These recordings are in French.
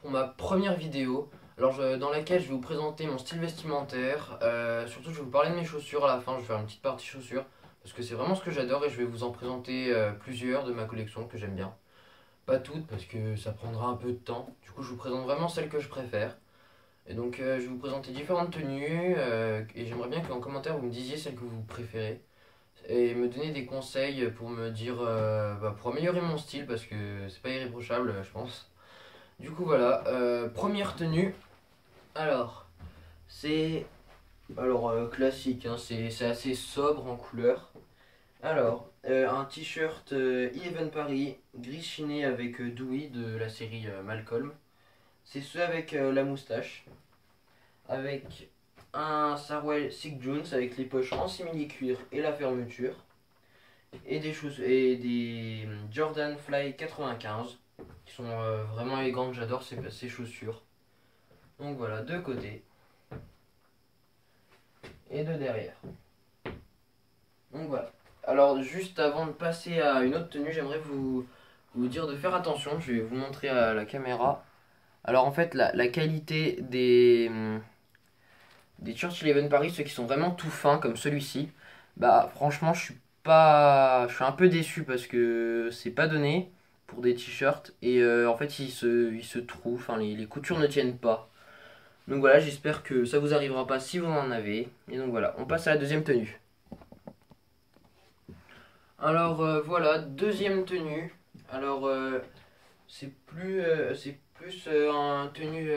pour ma première vidéo dans laquelle je vais vous présenter mon style vestimentaire. Surtout, je vais vous parler de mes chaussures à la fin. Je vais faire une petite partie chaussures parce que c'est vraiment ce que j'adore et je vais vous en présenter plusieurs de ma collection que j'aime bien. Pas toutes parce que ça prendra un peu de temps. Du coup, je vous présente vraiment celles que je préfère. Et donc, je vais vous présenter différentes tenues et j'aimerais bien qu'en commentaire vous me disiez celles que vous préférez et me donner des conseils pour me dire pour améliorer mon style parce que c'est pas irréprochable, je pense. Du coup, voilà, première tenue. Alors, c'est classique, hein, c'est assez sobre en couleur. Alors, un t-shirt Eleven Paris, gris chiné avec Dewey de la série Malcolm. C'est ce avec la moustache. Avec un Sarwell Sig Jones avec les poches en simili-cuir et la fermeture. Et des Jordan Fly 95 qui sont vraiment élégantes, j'adore ces chaussures. Donc voilà, de côté et de derrière. Donc voilà. Alors juste avant de passer à une autre tenue, j'aimerais vous dire de faire attention. Je vais vous montrer à la caméra. Alors en fait, la qualité des Church Eleven Paris, ceux qui sont vraiment tout fins comme celui-ci, bah franchement, je suis un peu déçu parce que c'est pas donné pour des t-shirts et en fait, il se trouve, enfin les coutures ne tiennent pas. Donc voilà, j'espère que ça vous arrivera pas si vous en avez. Et donc voilà, on passe à la deuxième tenue. Alors voilà, deuxième tenue. Alors c'est plus un tenue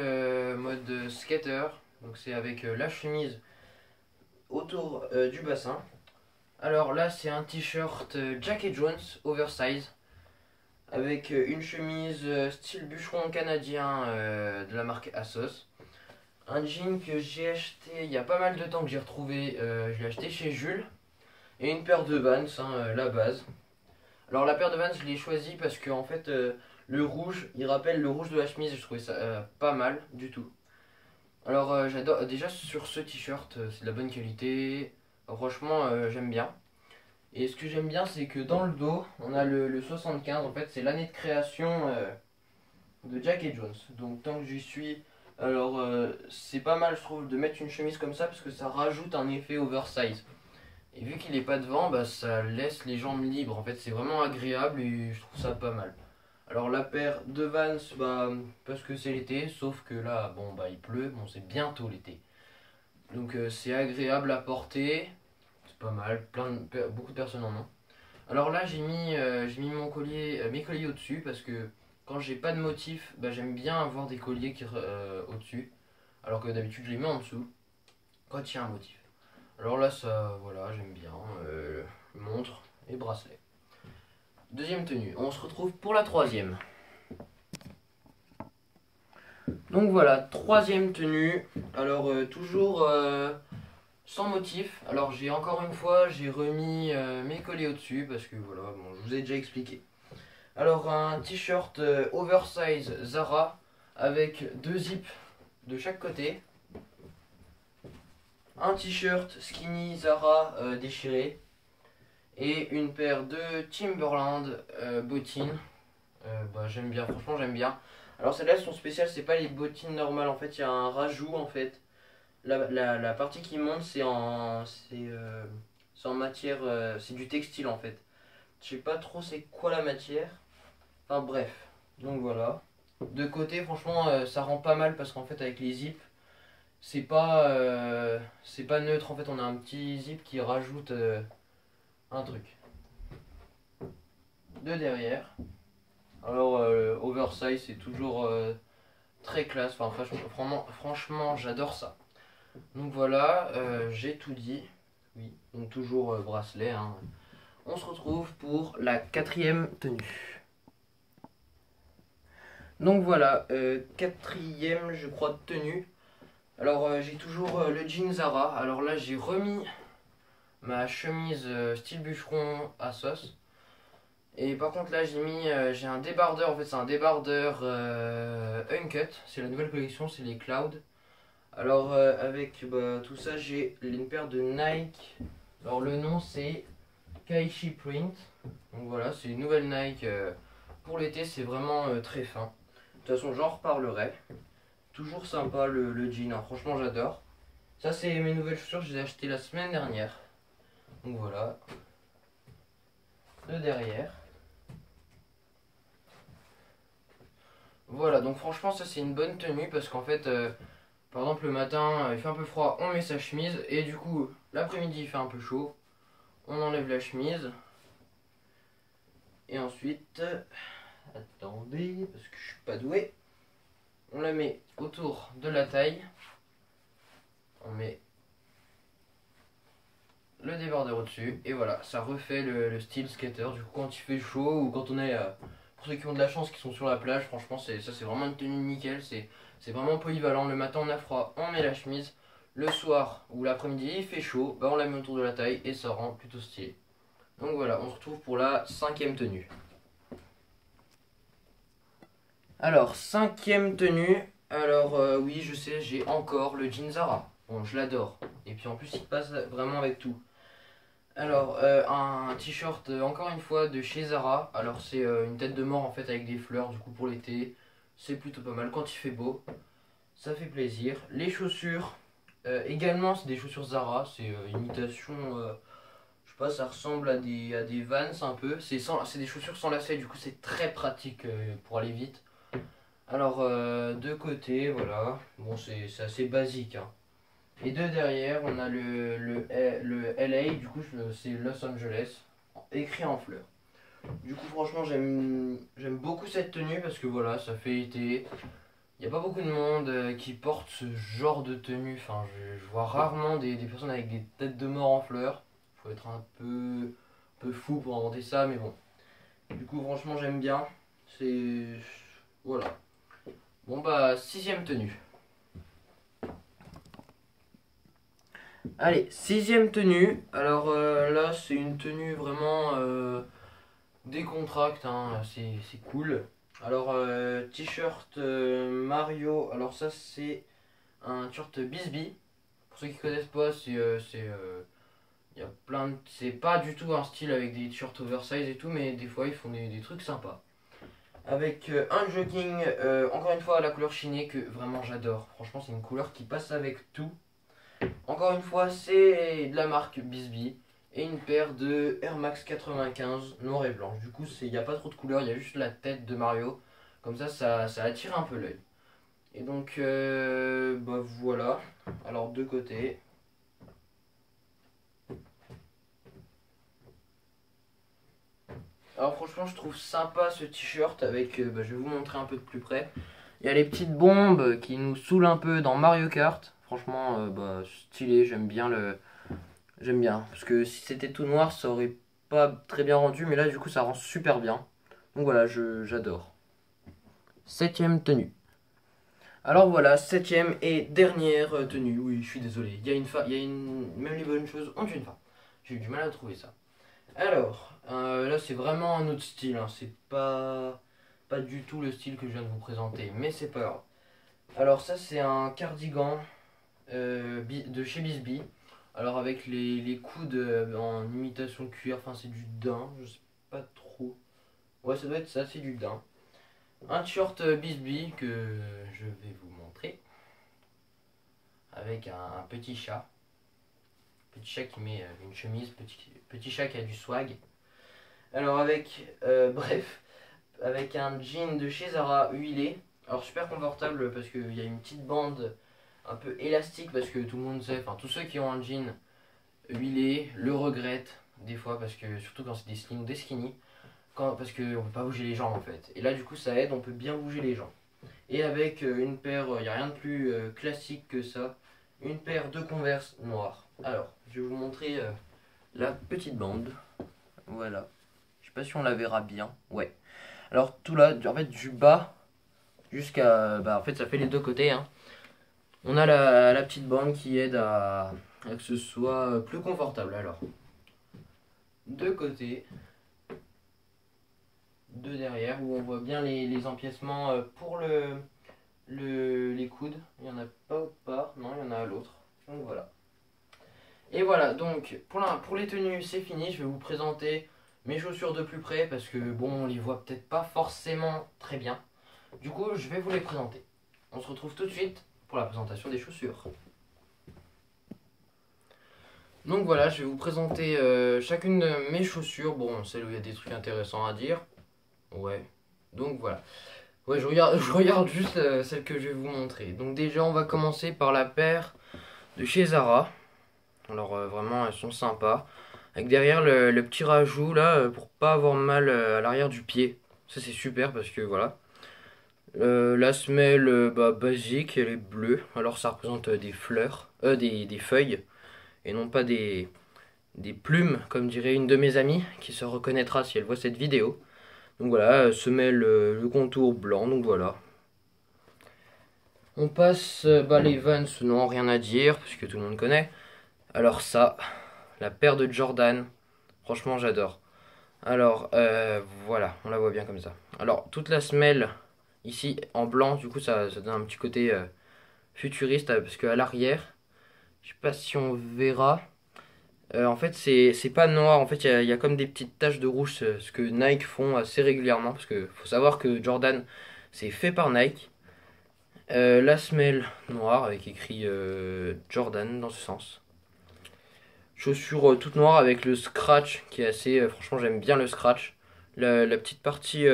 mode skater. Donc c'est avec la chemise autour du bassin. Alors là c'est un t-shirt Jack et Jones oversize avec une chemise style bûcheron canadien de la marque Asos. Un jean que j'ai acheté il y a pas mal de temps que j'ai retrouvé, je l'ai acheté chez Jules. Et une paire de Vans, hein, la base. Alors la paire de Vans, je l'ai choisie parce que en fait, le rouge, il rappelle le rouge de la chemise et je trouvais ça pas mal du tout. Alors j'adore, déjà sur ce t-shirt, c'est de la bonne qualité. Franchement, j'aime bien. Et ce que j'aime bien, c'est que dans le dos, on a le 75. En fait, c'est l'année de création de Jack et Jones. Donc tant que j'y suis, alors c'est pas mal, je trouve, de mettre une chemise comme ça parce que ça rajoute un effet oversize. Et vu qu'il est pas devant, bah, ça laisse les jambes libres. En fait, c'est vraiment agréable et je trouve ça pas mal. Alors la paire de Vans, bah, parce que c'est l'été, sauf que là, bon, bah, il pleut, bon, c'est bientôt l'été. Donc c'est agréable à porter, c'est pas mal, beaucoup de personnes en ont. Alors là, j'ai mis mon collier, mes colliers au-dessus parce que quand j'ai pas de motif, bah, j'aime bien avoir des colliers au-dessus. Alors que d'habitude, je les mets en dessous quand il y a un motif. Alors là, ça, voilà, j'aime bien. Montre et bracelet. Deuxième tenue. On se retrouve pour la troisième. Donc voilà, troisième tenue. Alors toujours sans motif. Alors j'ai encore une fois, j'ai remis mes colliers au-dessus parce que voilà, bon, je vous ai déjà expliqué. Alors un t-shirt oversize Zara avec deux zips de chaque côté. Un t-shirt skinny Zara déchiré. Et une paire de Timberland bottines. Bah, j'aime bien, franchement j'aime bien. Alors celles-là sont spéciales, c'est pas les bottines normales, en fait il y a un rajout en fait. La partie qui monte c'est en matière, c'est du textile en fait. Je sais pas trop c'est quoi la matière. Enfin bref, donc voilà. De côté franchement ça rend pas mal parce qu'en fait avec les zips c'est pas neutre en fait, on a un petit zip qui rajoute un truc. De derrière. Alors, oversize, c'est toujours très classe. Enfin, franchement, j'adore ça. Donc voilà, j'ai tout dit. Oui, donc toujours bracelet, hein. On se retrouve pour la quatrième tenue. Donc voilà, quatrième, je crois, tenue. Alors, j'ai toujours le jean Zara. Alors là, j'ai remis ma chemise style bûcheron à sauce. Et par contre là j'ai un débardeur, en fait c'est un débardeur Uncut, c'est la nouvelle collection, c'est les Cloud. Alors avec bah, tout ça j'ai une paire de Nike, alors le nom c'est Kaishi Print. Donc voilà, c'est une nouvelle Nike pour l'été, c'est vraiment très fin. toute façon, j'en reparlerai. Toujours sympa le jean, hein. Franchement, j'adore. Ça, c'est mes nouvelles chaussures, je les ai achetées la semaine dernière. Donc voilà. De derrière. Voilà, donc franchement, ça, c'est une bonne tenue parce qu'en fait, par exemple, le matin, il fait un peu froid, on met sa chemise. Et du coup, l'après-midi, il fait un peu chaud. On enlève la chemise. Et ensuite, attendez, parce que je suis pas doué. On la met autour de la taille. On met le débardeur au-dessus. Et voilà, ça refait le style skater. Du coup, quand il fait chaud ou quand on est... pour ceux qui ont de la chance, qui sont sur la plage, franchement, ça c'est vraiment une tenue nickel. C'est vraiment polyvalent. Le matin, on a froid, on met la chemise. Le soir ou l'après-midi, il fait chaud, bah on la met autour de la taille et ça rend plutôt stylé. Donc voilà, on se retrouve pour la 5e tenue. Alors, 5e tenue. Alors, oui, je sais, j'ai encore le jean Zara. Bon, je l'adore. Et puis en plus, il passe vraiment avec tout. Alors, un t-shirt, encore une fois, de chez Zara. Alors, c'est une tête de mort en fait avec des fleurs, du coup, pour l'été. C'est plutôt pas mal quand il fait beau. Ça fait plaisir. Les chaussures, également, c'est des chaussures Zara. C'est imitation. Je sais pas, ça ressemble à des Vans un peu. C'est des chaussures sans lacets, du coup, c'est très pratique pour aller vite. Alors, de côté, voilà. Bon, c'est assez basique, hein. Et de derrière, on a le LA, du coup, c'est Los Angeles, écrit en fleurs. Du coup, franchement, j'aime beaucoup cette tenue parce que voilà, ça fait été. Il n'y a pas beaucoup de monde qui porte ce genre de tenue. Enfin, je vois rarement des personnes avec des têtes de mort en fleurs. Faut être un peu fou pour inventer ça, mais bon. Du coup, franchement, j'aime bien. C'est. Voilà. Bon, bah, 6e tenue. Allez, 6e tenue. Alors là, c'est une tenue vraiment décontracte, hein. C'est cool. Alors, t-shirt Mario. Alors, ça, c'est un t-shirt Bisbee. Pour ceux qui connaissent pas, il y a plein de. C'est pas du tout un style avec des t-shirts oversize et tout, mais des fois, ils font des trucs sympas. Avec un jogging, encore une fois, à la couleur chinée que vraiment j'adore. Franchement, c'est une couleur qui passe avec tout. Encore une fois, c'est de la marque Bisbee et une paire de Air Max 95 noir et blanche. Du coup, il n'y a pas trop de couleurs, il y a juste la tête de Mario. Comme ça attire un peu l'œil. Et donc, bah voilà. Alors, de côté. Alors, franchement, je trouve sympa ce t-shirt avec. Bah, je vais vous montrer un peu de plus près. Il y a les petites bombes qui nous saoulent un peu dans Mario Kart. Franchement, bah, stylé, j'aime bien le. J'aime bien, parce que si c'était tout noir, ça aurait pas très bien rendu, mais là du coup ça rend super bien. Donc voilà, j'adore. 7e tenue. Alors voilà, 7e et dernière tenue. Oui, je suis désolé. Même les bonnes choses ont une fin. J'ai eu du mal à trouver ça. Alors, là c'est vraiment un autre style, hein. C'est pas du tout le style que je viens de vous présenter, mais c'est pas grave. Alors ça c'est un cardigan de chez Bisbee. Alors avec les coudes en imitation cuir, enfin c'est du daim, je sais pas trop. Ouais, ça doit être ça, c'est du daim. Un t-shirt Bisbee que je vais vous montrer. Avec un petit chat. Petit chat qui met une chemise, petit chat qui a du swag. Alors avec, bref, avec un jean de chez Zara huilé. Alors super confortable parce qu'il y a une petite bande un peu élastique parce que tout le monde sait, enfin tous ceux qui ont un jean huilé le regrettent des fois parce que surtout quand c'est des slim ou des skinny, parce qu'on peut pas bouger les jambes en fait. Et là du coup ça aide, on peut bien bouger les jambes. Et avec une paire, il n'y a rien de plus classique que ça, une paire de Converse noires. Alors je vais vous montrer la petite bande. Voilà. Je sais pas si on la verra bien. Ouais. Alors tout là, en fait du bas jusqu'à, bah en fait ça fait les deux côtés, hein. On a la petite bande qui aide à que ce soit plus confortable. Alors, deux côtés, deux derrière, où on voit bien les empiècements pour les coudes. Il n'y en a pas autre part, non, il y en a à l'autre. Donc voilà. Et voilà, donc pour les tenues, c'est fini. Je vais vous présenter mes chaussures de plus près parce que bon, on les voit peut-être pas forcément très bien. Du coup, je vais vous les présenter. On se retrouve tout de suite pour la présentation des chaussures. Donc voilà, je vais vous présenter chacune de mes chaussures. Bon, celle où il y a des trucs intéressants à dire. Ouais. Donc voilà. Ouais, je regarde juste celle que je vais vous montrer. Donc déjà, on va commencer par la paire de chez Zara. Alors vraiment, elles sont sympas. Avec derrière le petit rajout là, pour pas avoir mal à l'arrière du pied. Ça c'est super parce que voilà. La semelle basique, elle est bleue. Alors ça représente des fleurs, des feuilles. Et non pas des plumes, comme dirait une de mes amies, qui se reconnaîtra si elle voit cette vidéo. Donc voilà, semelle le contour blanc, donc voilà. On passe les Vans, non rien à dire, parce que tout le monde connaît. Alors ça, la paire de Jordan, franchement j'adore. Alors voilà, on la voit bien comme ça. Alors toute la semelle ici en blanc, du coup ça donne un petit côté futuriste, parce qu'à l'arrière, je sais pas si on verra. En fait c'est pas noir, en fait il y a comme des petites taches de rouge, ce que Nike font assez régulièrement, parce que faut savoir que Jordan c'est fait par Nike. La semelle noire avec écrit Jordan dans ce sens. Chaussure toute noire avec le scratch qui est assez. Franchement, j'aime bien le scratch. La petite partie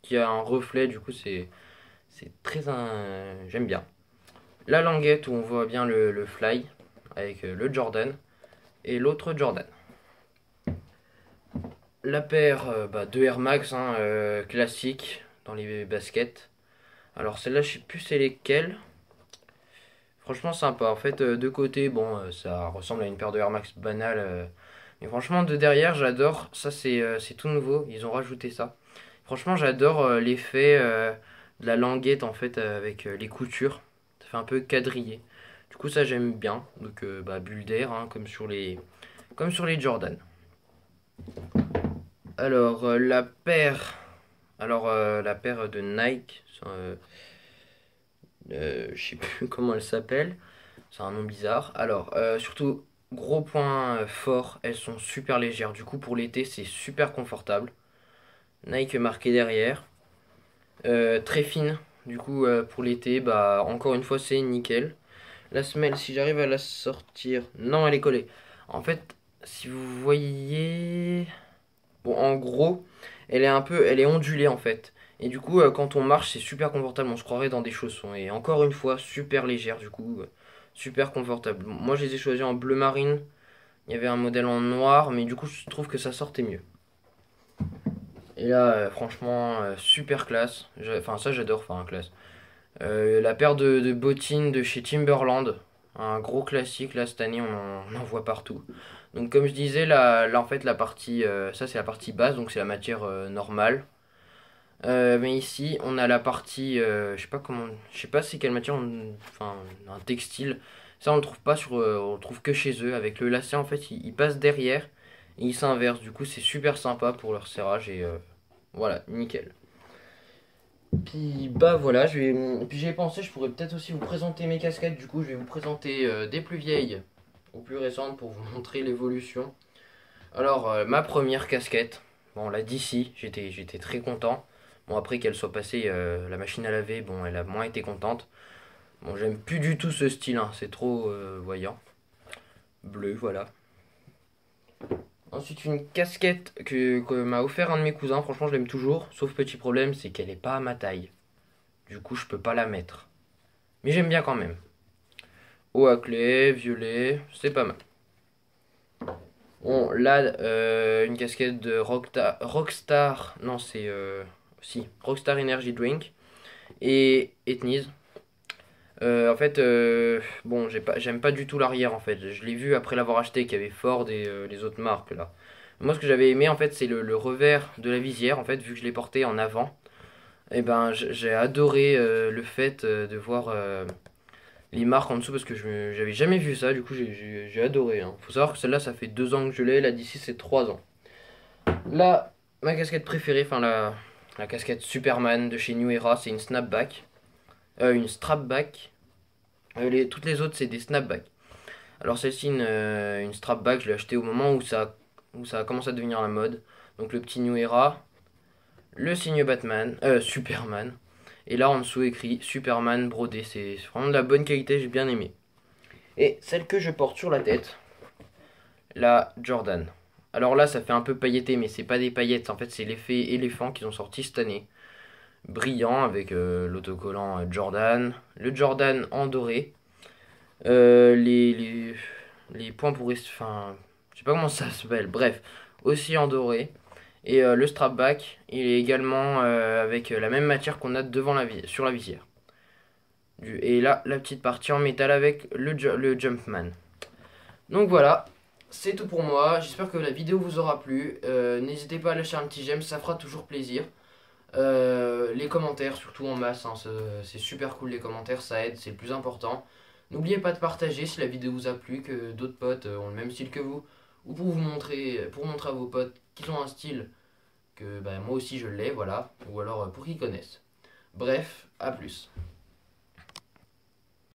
qui a un reflet, du coup, c'est très. J'aime bien. La languette où on voit bien le fly avec le Jordan et l'autre Jordan. La paire de Air Max classique dans les baskets. Alors celle-là, je sais plus c'est lesquelles. Franchement sympa. En fait, de côté, bon, ça ressemble à une paire de Air Max banale. Mais franchement, de derrière, j'adore. Ça, c'est tout nouveau. Ils ont rajouté ça. Franchement, j'adore l'effet de la languette, en fait, avec les coutures. Ça fait un peu quadrillé. Du coup, ça, j'aime bien. Donc, bulle d'air, hein, comme sur les Jordan. Alors, la paire. Alors, la paire de Nike. Je sais plus comment elle s'appelle. C'est un nom bizarre. Alors, surtout, gros point fort, elles sont super légères. Du coup, pour l'été, c'est super confortable. Nike marqué derrière. Très fine. Du coup, pour l'été, encore une fois, c'est nickel. La semelle, si j'arrive à la sortir. Non, elle est collée. En fait, si vous voyez. Bon, en gros, elle est ondulée en fait. Et du coup, quand on marche, c'est super confortable. On se croirait dans des chaussons. Et encore une fois, super légère. Du coup, super confortable. Moi, je les ai choisis en bleu marine. Il y avait un modèle en noir, mais du coup, je trouve que ça sortait mieux. Et là, franchement, super classe. Enfin, ça, j'adore. Enfin, classe. La paire de bottines de chez Timberland. Un gros classique. Là, cette année, on en voit partout. Donc, comme je disais, là en fait, la partie. Ça, c'est la partie basse. Donc, c'est la matière normale. Mais ici, on a la partie, je sais pas comment, je sais pas c'est quelle matière, enfin un textile. Ça, on le trouve pas on le trouve que chez eux. Avec le lacet, en fait, il passe derrière et il s'inverse. Du coup, c'est super sympa pour leur serrage et voilà, nickel. Puis voilà, puis j'ai pensé, je pourrais peut-être aussi vous présenter mes casquettes. Du coup, je vais vous présenter des plus vieilles aux plus récentes pour vous montrer l'évolution. Alors, ma première casquette, bon, la DC, j'étais très content. Bon, après qu'elle soit passée la machine à laver, bon, elle a moins été contente. Bon, j'aime plus du tout ce style, hein, c'est trop voyant. Bleu, voilà. Ensuite, une casquette que m'a offert un de mes cousins. Franchement, je l'aime toujours. Sauf petit problème, c'est qu'elle est pas à ma taille. Du coup, je peux pas la mettre. Mais j'aime bien quand même. Haut à clé, violet, c'est pas mal. Bon, là, une casquette de Rockstar. Non, c'est. Si, Rockstar Energy Drink. Et Etnies. En fait, bon, j'aime pas du tout l'arrière en fait. Je l'ai vu après l'avoir acheté, qu'il y avait Ford et les autres marques là. Moi, ce que j'avais aimé en fait, c'est le revers de la visière en fait, vu que je l'ai porté en avant. Et ben, j'ai adoré le fait de voir les marques en dessous parce que j'avais jamais vu ça. Du coup, j'ai adoré. Hein. Faut savoir que celle-là, ça fait 2 ans que je l'ai. La d'ici, c'est 3 ans. Là, ma casquette préférée, enfin la casquette Superman de chez New Era, c'est une snapback. Une strapback. Toutes les autres, c'est des snapbacks. Alors celle-ci, une strapback, je l'ai achetée au moment où ça a commencé à devenir la mode. Donc le petit New Era, le signe Batman, Superman. Et là en dessous écrit Superman brodé, c'est vraiment de la bonne qualité, j'ai bien aimé. Et celle que je porte sur la tête, la Jordan. Alors là ça fait un peu pailleté mais c'est pas des paillettes, en fait c'est l'effet éléphant qu'ils ont sorti cette année. Brillant avec l'autocollant Jordan, le Jordan en doré, euh, les, les, les points pour... Enfin, je sais pas comment ça s'appelle, bref, aussi en doré. Et le strap back, il est également avec la même matière qu'on a devant sur la visière. Et là, la petite partie en métal avec le Jumpman. Donc voilà, c'est tout pour moi. J'espère que la vidéo vous aura plu. N'hésitez pas à lâcher un petit j'aime, ça fera toujours plaisir. Les commentaires, surtout en masse, hein, c'est super cool les commentaires, ça aide, c'est le plus important. N'oubliez pas de partager si la vidéo vous a plu, que d'autres potes ont le même style que vous, ou pour montrer à vos potes qu'ils ont un style que bah, moi aussi je l'ai, voilà, ou alors pour qu'ils connaissent. Bref, à plus.